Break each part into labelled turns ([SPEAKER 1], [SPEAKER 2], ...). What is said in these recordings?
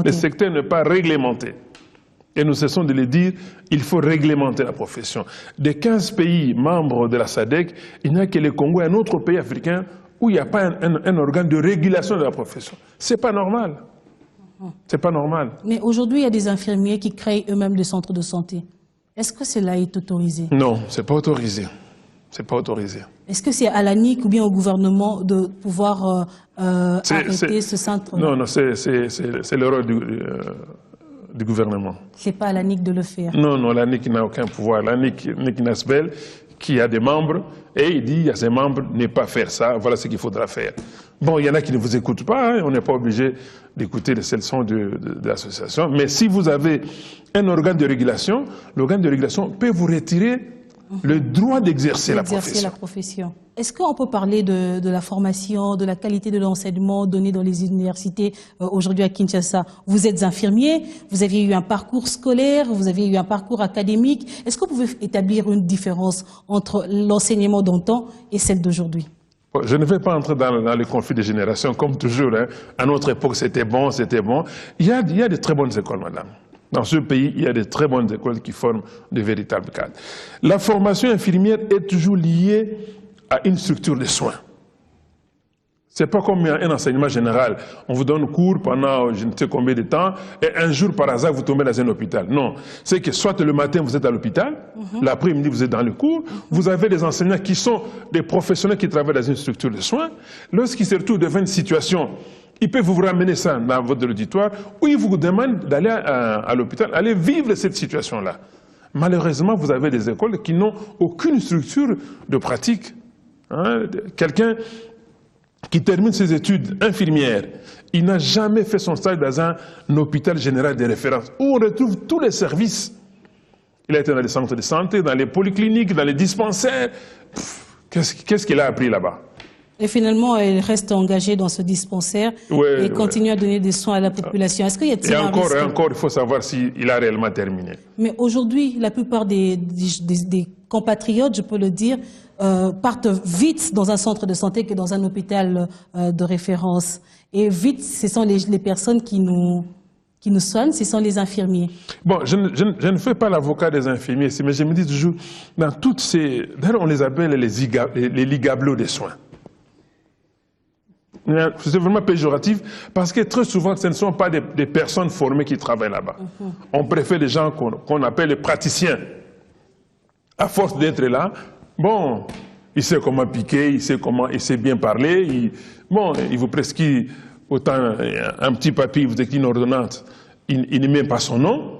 [SPEAKER 1] Le secteur n'est pas réglementé. Et nous cessons de le dire, il faut réglementer la profession. Des 15 pays membres de la SADC, il n'y a que le Congo et un autre pays africain où il n'y a pas un organe de régulation de la profession. Ce n'est pas normal. C'est pas normal.
[SPEAKER 2] Mais aujourd'hui, il y a des infirmiers qui créent eux-mêmes des centres de santé. Est-ce que cela est autorisé?
[SPEAKER 1] Non, ce n'est pas autorisé. C'est pas autorisé.
[SPEAKER 2] Est-ce que c'est à l'ANIC ou bien au gouvernement de pouvoir arrêter ce centre?
[SPEAKER 1] Non, non, c'est l'erreur du gouvernement.
[SPEAKER 2] Ce n'est pas à l'ANIC de le faire?
[SPEAKER 1] Non, non, l'ANIC n'a aucun pouvoir. L'ANIC Nasbel, qui a des membres, et il dit à ses membres, ne pas faire ça, voilà ce qu'il faudra faire. Bon, il y en a qui ne vous écoutent pas, hein, on n'est pas obligé d'écouter les leçons de l'association, mais si vous avez un organe de régulation, l'organe de régulation peut vous retirer le droit d'exercer la profession.
[SPEAKER 2] Est-ce qu'on peut parler de la formation, de la qualité de l'enseignement donné dans les universités aujourd'hui à Kinshasa? Vous êtes infirmier, vous aviez eu un parcours scolaire, vous aviez eu un parcours académique. Est-ce que vous pouvez établir une différence entre l'enseignement d'antan et celle d'aujourd'hui?
[SPEAKER 1] Je ne vais pas entrer dans les conflits de génération, comme toujours. Hein. À notre époque, c'était bon, c'était bon. Il y a de très bonnes écoles, madame. Dans ce pays, il y a de très bonnes écoles qui forment de véritables cadres. La formation infirmière est toujours liée à une structure de soins. Ce n'est pas comme un enseignement général. On vous donne cours pendant je ne sais combien de temps et un jour, par hasard, vous tombez dans un hôpital. Non. C'est que soit le matin, vous êtes à l'hôpital, l'après-midi, vous êtes dans le cours. Vous avez des enseignants qui sont des professionnels qui travaillent dans une structure de soins. Lorsqu'ils se retrouvent devant une situation, ils peuvent vous ramener ça dans votre auditoire ou ils vous demandent d'aller à l'hôpital, aller vivre cette situation-là. Malheureusement, vous avez des écoles qui n'ont aucune structure de pratique. Hein? Quelqu'un qui termine ses études infirmières, il n'a jamais fait son stage dans un hôpital général de référence où on retrouve tous les services. Il a été dans les centres de santé, dans les polycliniques, dans les dispensaires. Qu'est-ce qu'il a appris là-bas?
[SPEAKER 2] Et finalement, elle reste engagée dans ce dispensaire et continue à donner des soins à la population. Est-ce qu'il y a
[SPEAKER 1] et encore, il faut savoir s'il a réellement terminé.
[SPEAKER 2] Mais aujourd'hui, la plupart des compatriotes, je peux le dire, partent vite dans un centre de santé que dans un hôpital de référence. Et vite, ce sont les personnes qui nous soignent, ce sont les infirmiers. Bon,
[SPEAKER 1] je ne fais pas l'avocat des infirmiers, mais je me dis toujours, dans toutes ces... D'ailleurs, on les appelle les ligablos des soins. C'est vraiment péjoratif parce que très souvent, ce ne sont pas des personnes formées qui travaillent là-bas. On préfère des gens qu'on appelle les praticiens. À force d'être là, bon, il sait comment piquer, il sait bien parler. Il vous prescrit autant un petit papier, il vous écrit une ordonnance, il ne met pas son nom.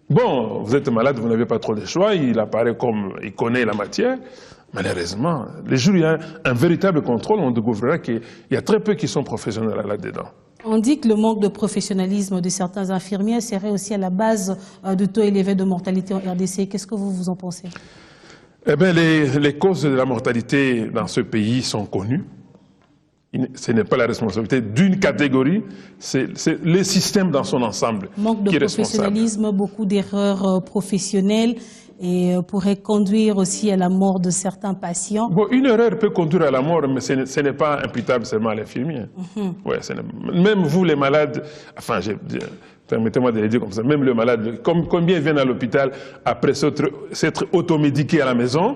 [SPEAKER 1] Bon, vous êtes malade, vous n'avez pas trop de choix, il apparaît comme il connaît la matière. Malheureusement, les jours où il y a un véritable contrôle, on découvrira qu'il y a très peu qui sont professionnels là-dedans.
[SPEAKER 2] On dit que le manque de professionnalisme de certains infirmiers serait aussi à la base du taux élevé de mortalité en RDC. Qu'est-ce que vous en pensez?
[SPEAKER 1] Eh bien, les causes de la mortalité dans ce pays sont connues. Ce n'est pas la responsabilité d'une catégorie, c'est le système dans son ensemble qui est responsable.
[SPEAKER 2] Manque de professionnalisme, beaucoup d'erreurs professionnelles et pourrait conduire aussi à la mort de certains patients.
[SPEAKER 1] Bon, une erreur peut conduire à la mort, mais ce n'est pas imputable seulement à l'infirmier. Ouais, même vous, les malades, enfin, permettez-moi de le dire comme ça, même le malade, combien viennent à l'hôpital après s'être automédiqué à la maison,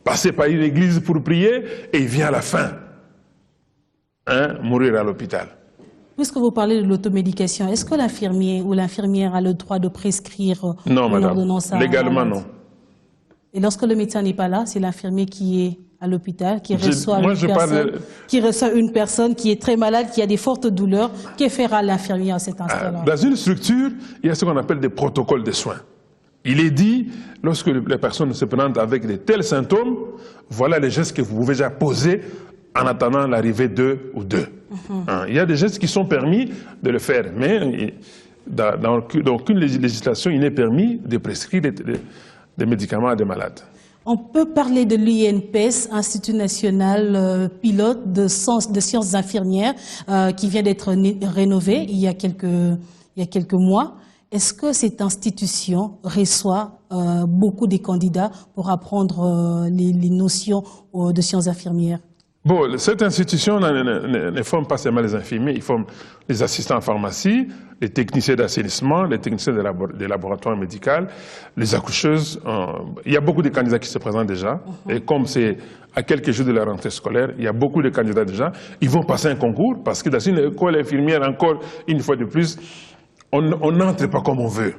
[SPEAKER 1] passer par une église pour prier, et il vient à la fin mourir à l'hôpital.
[SPEAKER 2] Puisque vous parlez de l'automédication, est-ce que l'infirmier ou l'infirmière a le droit de prescrire une ordonnance à
[SPEAKER 1] légalement non.
[SPEAKER 2] Et lorsque le médecin n'est pas là, c'est l'infirmier qui est à l'hôpital, qui reçoit une personne qui est très malade, qui a des fortes douleurs. Que fera l'infirmier à cet instant-là?
[SPEAKER 1] Dans une structure, il y a ce qu'on appelle des protocoles de soins. Il est dit, lorsque les personnes se présentent avec de tels symptômes, voilà les gestes que vous pouvez déjà poser en attendant l'arrivée d'eux ou d'eux. Il y a des gestes qui sont permis de le faire, mais dans aucune législation, il n'est permis de prescrire des médicaments à des malades.
[SPEAKER 2] On peut parler de l'INPS, Institut national pilote de sciences infirmières, qui vient d'être rénové il y a quelques mois. Est-ce que cette institution reçoit beaucoup de candidats pour apprendre les notions de sciences infirmières?
[SPEAKER 1] Bon, cette institution ne forme pas seulement les infirmiers, ils forment les assistants en pharmacie, les techniciens d'assainissement, les techniciens des laboratoires médicaux, les accoucheuses. Il y a beaucoup de candidats qui se présentent déjà. Et comme c'est à quelques jours de la rentrée scolaire, il y a beaucoup de candidats déjà. Ils vont passer un concours parce que dans une école infirmière, encore une fois de plus, on n'entre pas comme on veut.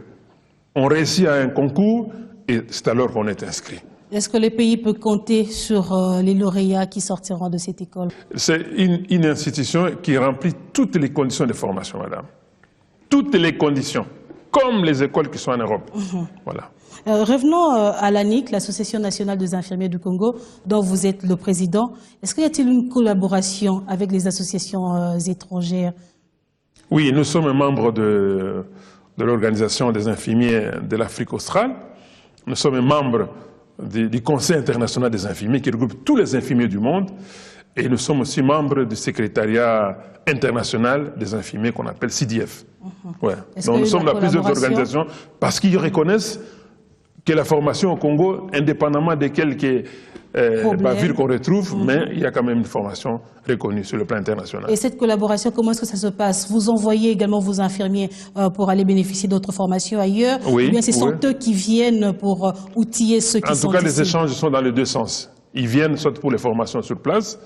[SPEAKER 1] On réussit à un concours et c'est alors qu'on est inscrit.
[SPEAKER 2] Est-ce que le pays peut compter sur les lauréats qui sortiront de cette école?
[SPEAKER 1] C'est une institution qui remplit toutes les conditions de formation, madame. Toutes les conditions, comme les écoles qui sont en Europe. Voilà.
[SPEAKER 2] Revenons à l'ANIC, l'Association nationale des infirmiers du Congo, dont vous êtes le président. Est-ce qu'il y a-t-il une collaboration avec les associations étrangères?
[SPEAKER 1] Oui, nous sommes membres de l'Organisation des infirmiers de l'Afrique australe. Nous sommes membres du Conseil international des infirmiers qui regroupe tous les infirmiers du monde. Et nous sommes aussi membres du secrétariat international des infirmiers qu'on appelle CDF. Ouais. Donc nous sommes dans plusieurs organisations parce qu'ils reconnaissent que la formation au Congo, indépendamment de quelques bavures qu'on retrouve, mais il y a quand même une formation reconnue sur le plan international.
[SPEAKER 2] Et cette collaboration, comment est-ce que ça se passe? Vous envoyez également vos infirmiers pour aller bénéficier d'autres formations ailleurs?
[SPEAKER 1] Oui,
[SPEAKER 2] ou bien ce sont eux qui viennent pour outiller ceux qui sont
[SPEAKER 1] En tout cas,
[SPEAKER 2] ici?
[SPEAKER 1] les échanges sont dans les deux sens. Ils viennent soit pour les formations sur place,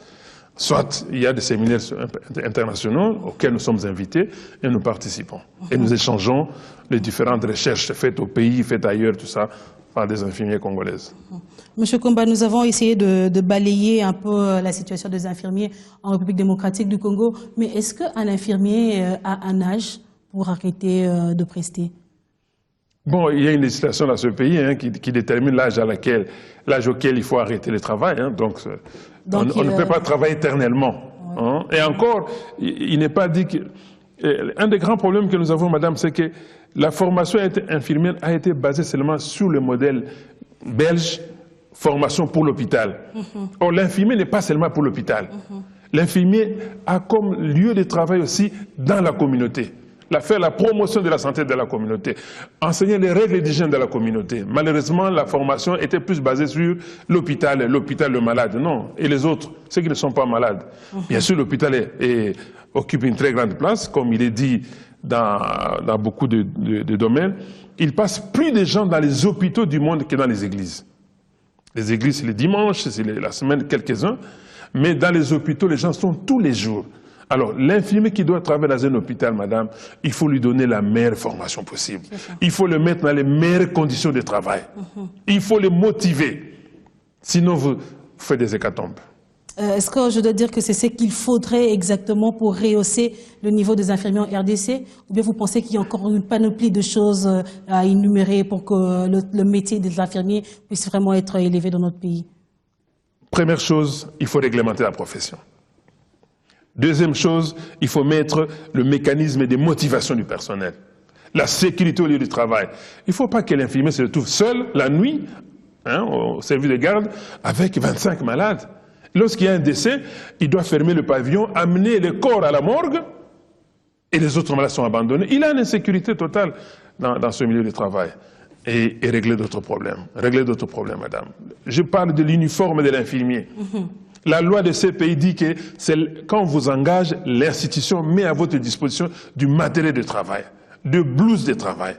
[SPEAKER 1] soit il y a des séminaires internationaux auxquels nous sommes invités et nous participons. Et nous échangeons les différentes recherches faites au pays, faites ailleurs, tout ça, par des infirmiers congolaises.
[SPEAKER 2] Monsieur Komba, nous avons essayé de balayer un peu la situation des infirmiers en République démocratique du Congo, mais est-ce qu'un infirmier a un âge pour arrêter de prester?
[SPEAKER 1] Bon, il y a une législation dans ce pays qui détermine l'âge auquel il faut arrêter le travail. Donc on ne peut pas travailler éternellement. Ouais. Et encore, il n'est pas dit que... Un des grands problèmes que nous avons, madame, c'est que la formation infirmière a été basée seulement sur le modèle belge, formation pour l'hôpital. Or, l'infirmier n'est pas seulement pour l'hôpital. L'infirmier a comme lieu de travail aussi dans la communauté. Faire la promotion de la santé de la communauté, enseigner les règles d'hygiène de la communauté. Malheureusement, la formation était plus basée sur l'hôpital, le malade. Non, et les autres, ceux qui ne sont pas malades. Bien sûr, l'hôpital occupe une très grande place, comme il est dit dans beaucoup de domaines. Il passe plus de gens dans les hôpitaux du monde que dans les églises. Les églises, c'est les dimanches, c'est la semaine, quelques-uns. Mais dans les hôpitaux, les gens sont tous les jours. Alors, l'infirmier qui doit travailler dans un hôpital, madame, il faut lui donner la meilleure formation possible. Il faut le mettre dans les meilleures conditions de travail. Il faut le motiver. Sinon, vous faites des hécatombes.
[SPEAKER 2] Est-ce que je dois dire que c'est ce qu'il faudrait exactement pour rehausser le niveau des infirmiers en RDC? Ou bien vous pensez qu'il y a encore une panoplie de choses à énumérer pour que le métier des infirmiers puisse vraiment être élevé dans notre pays?
[SPEAKER 1] Première chose, il faut réglementer la profession. Deuxième chose, il faut mettre le mécanisme de motivation du personnel. La sécurité au lieu du travail. Il ne faut pas que l'infirmier se retrouve seul la nuit, au service de garde, avec 25 malades. Lorsqu'il y a un décès, il doit fermer le pavillon, amener le corps à la morgue, et les autres malades sont abandonnés. Il a une insécurité totale dans ce milieu de travail. Et régler d'autres problèmes. Régler d'autres problèmes, madame. Je parle de l'uniforme de l'infirmier. La loi de ces pays dit que quand on vous engage, l'institution met à votre disposition du matériel de travail, de blouses de travail.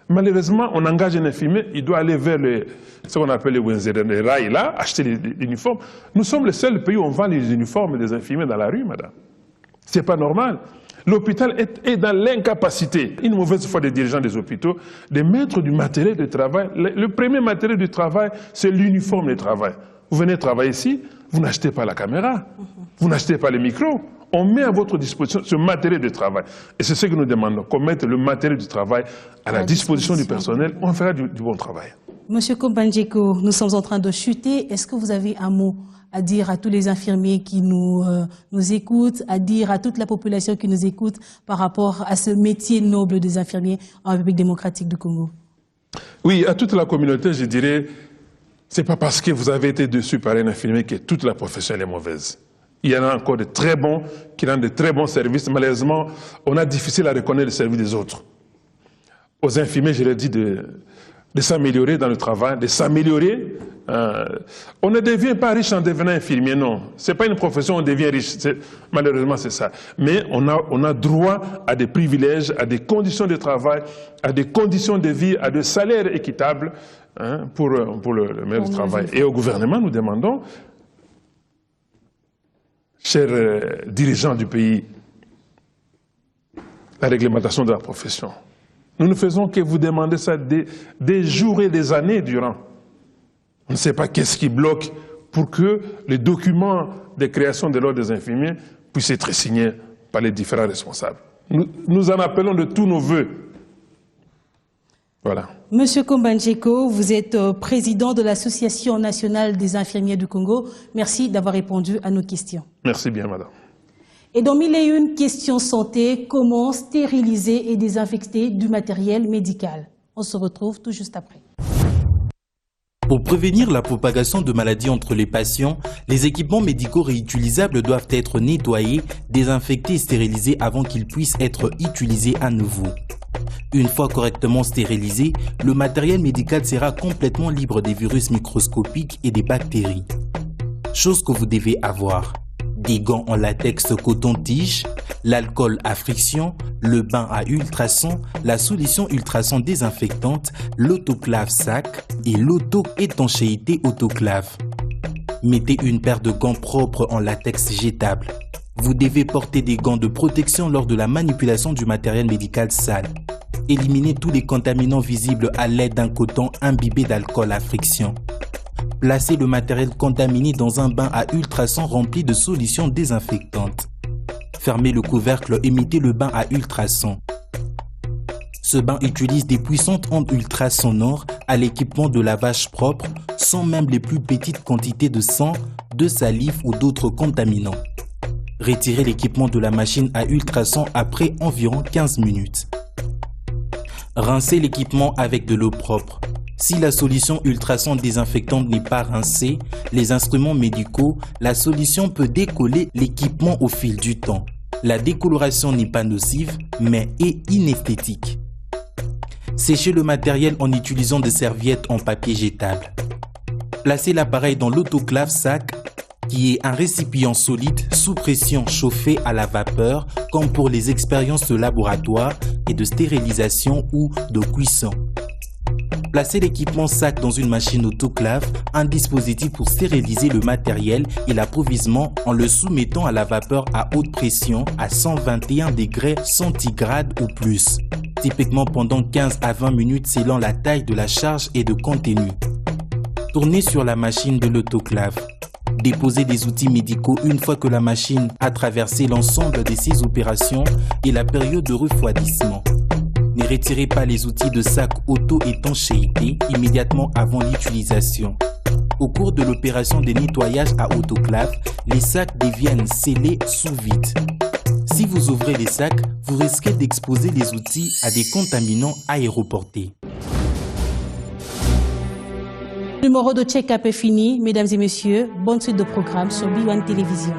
[SPEAKER 1] Malheureusement, on engage un infirmier, il doit aller vers ce qu'on appelle les rails là, acheter l'uniforme. Nous sommes le seul pays où on vend les uniformes des infirmiers dans la rue, madame. C'est pas normal. L'hôpital est dans l'incapacité, une mauvaise foi des dirigeants des hôpitaux, de mettre du matériel de travail. Le premier matériel de travail, c'est l'uniforme de travail. Vous venez travailler ici, vous n'achetez pas la caméra, vous n'achetez pas les micros. On met à votre disposition ce matériel de travail. Et c'est ce que nous demandons, qu'on mette le matériel du travail à la disposition du personnel, on fera du bon travail.
[SPEAKER 2] Monsieur Komba Njeko, nous sommes en train de chuter. Est-ce que vous avez un mot à dire à tous les infirmiers qui nous écoutent, à dire à toute la population qui nous écoute par rapport à ce métier noble des infirmiers en République démocratique du Congo?
[SPEAKER 1] Oui, à toute la communauté, je dirais, c'est pas parce que vous avez été déçu par un infirmier que toute la profession est mauvaise. Il y en a encore de très bons qui rendent de très bons services. Malheureusement, on a difficile à reconnaître le service des autres. Aux infirmiers, je leur dis de s'améliorer dans le travail, de s'améliorer. On ne devient pas riche en devenant infirmier, non. Ce n'est pas une profession où on devient riche, malheureusement c'est ça. Mais on a droit à des privilèges, à des conditions de travail, à des conditions de vie, à des salaires équitables pour le meilleur travail. Et au gouvernement, nous demandons, chers dirigeants du pays, la réglementation de la profession. Nous ne faisons que vous demander ça des jours et des années durant. On ne sait pas qu'est-ce qui bloque pour que les documents de création de l'ordre des infirmiers puissent être signés par les différents responsables. Nous en appelons de tous nos voeux. Voilà.
[SPEAKER 2] Monsieur Kombanjeko, vous êtes président de l'Association nationale des infirmiers du Congo. Merci d'avoir répondu à nos questions.
[SPEAKER 1] Merci bien, madame.
[SPEAKER 2] Et dans 1001 questions santé, comment stériliser et désinfecter du matériel médical? On se retrouve tout juste après.
[SPEAKER 3] Pour prévenir la propagation de maladies entre les patients, les équipements médicaux réutilisables doivent être nettoyés, désinfectés et stérilisés avant qu'ils puissent être utilisés à nouveau. Une fois correctement stérilisé, le matériel médical sera complètement libre des virus microscopiques et des bactéries. Chose que vous devez avoir: des gants en latex coton-tige, l'alcool à friction, le bain à ultrasons, la solution ultrason désinfectante, l'autoclave sac et l'auto-étanchéité autoclave. Mettez une paire de gants propres en latex jetable. Vous devez porter des gants de protection lors de la manipulation du matériel médical sale. Éliminez tous les contaminants visibles à l'aide d'un coton imbibé d'alcool à friction. Placez le matériel contaminé dans un bain à ultrasons rempli de solutions désinfectantes. Fermez le couvercle et mettez le bain à ultrasons. Ce bain utilise des puissantes ondes ultrasonores à l'équipement de lavage propre, sans même les plus petites quantités de sang, de salive ou d'autres contaminants. Retirez l'équipement de la machine à ultrasons après environ 15 minutes. Rincez l'équipement avec de l'eau propre. Si la solution ultrason désinfectante n'est pas rincée, les instruments médicaux, la solution peut décoller l'équipement au fil du temps. La décoloration n'est pas nocive, mais est inesthétique. Séchez le matériel en utilisant des serviettes en papier jetable. Placez l'appareil dans l'autoclave sac, qui est un récipient solide sous pression chauffé à la vapeur, comme pour les expériences de laboratoire et de stérilisation ou de cuisson. Placez l'équipement sac dans une machine autoclave, un dispositif pour stériliser le matériel et l'approvisionnement en le soumettant à la vapeur à haute pression à 121 degrés centigrades ou plus, typiquement pendant 15 à 20 minutes selon la taille de la charge et de contenu. Tournez sur la machine de l'autoclave. Déposez des outils médicaux une fois que la machine a traversé l'ensemble de ces opérations et la période de refroidissement. Ne retirez pas les outils de sac auto-étanchéité immédiatement avant l'utilisation. Au cours de l'opération de nettoyage à autoclave, les sacs deviennent scellés sous vide. Si vous ouvrez les sacs, vous risquez d'exposer les outils à des contaminants aéroportés.
[SPEAKER 2] Le numéro de check-up est fini. Mesdames et messieurs, bonne suite de programme sur B1 Télévision.